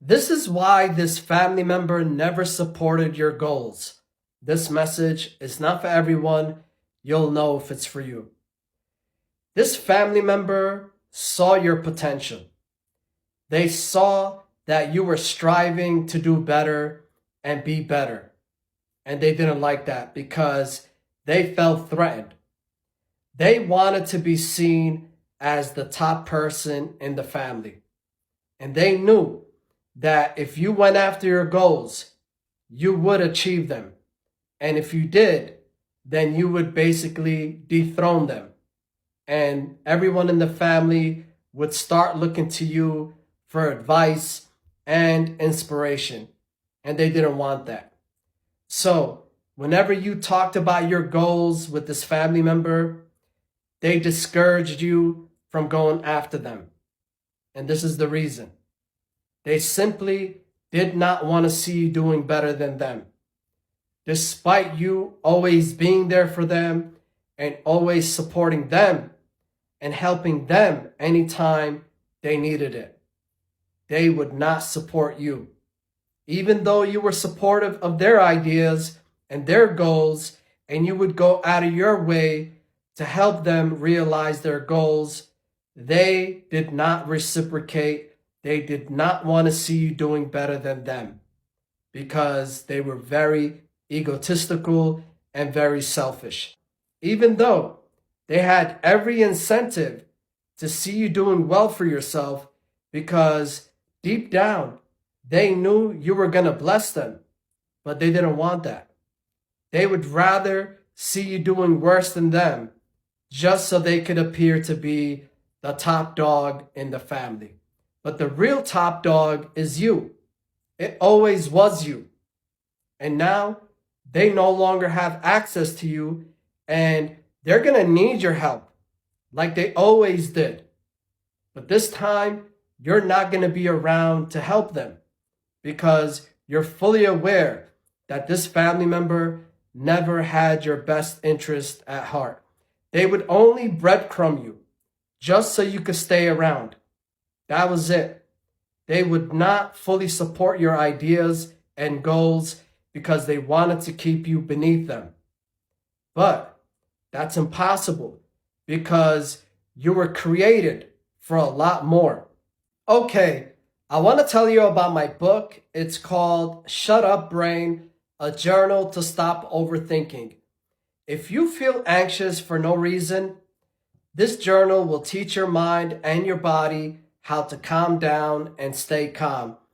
This is why this family member never supported your goals. This message is not for everyone. You'll know if it's for you. This family member saw your potential. They saw that you were striving to do better and be better. And they didn't like that because they felt threatened. They wanted to be seen as the top person in the family. And they knew that if you went after your goals, you would achieve them. And if you did, then you would basically dethrone them. And everyone in the family would start looking to you for advice and inspiration. And they didn't want that. So, whenever you talked about your goals with this family member, they discouraged you from going after them. And this is the reason. They simply did not want to see you doing better than them. Despite you always being there for them and always supporting them and helping them anytime they needed it, they would not support you. Even though you were supportive of their ideas and their goals, and you would go out of your way to help them realize their goals, they did not reciprocate. They did not want to see you doing better than them because they were very egotistical and very selfish. Even though they had every incentive to see you doing well for yourself, because deep down, they knew you were going to bless them, but they didn't want that. They would rather see you doing worse than them just so they could appear to be the top dog in the family. But the real top dog is you. It always was you. And now they no longer have access to you, and they're going to need your help like they always did. But this time, you're not going to be around to help them because you're fully aware that this family member never had your best interest at heart. They would only breadcrumb you just so you could stay around. That was it. They would not fully support your ideas and goals because they wanted to keep you beneath them. But that's impossible because you were created for a lot more. Okay, I want to tell you about my book. It's called Shut Up Brain, a journal to stop overthinking. If you feel anxious for no reason, this journal will teach your mind and your body how to calm down and stay calm.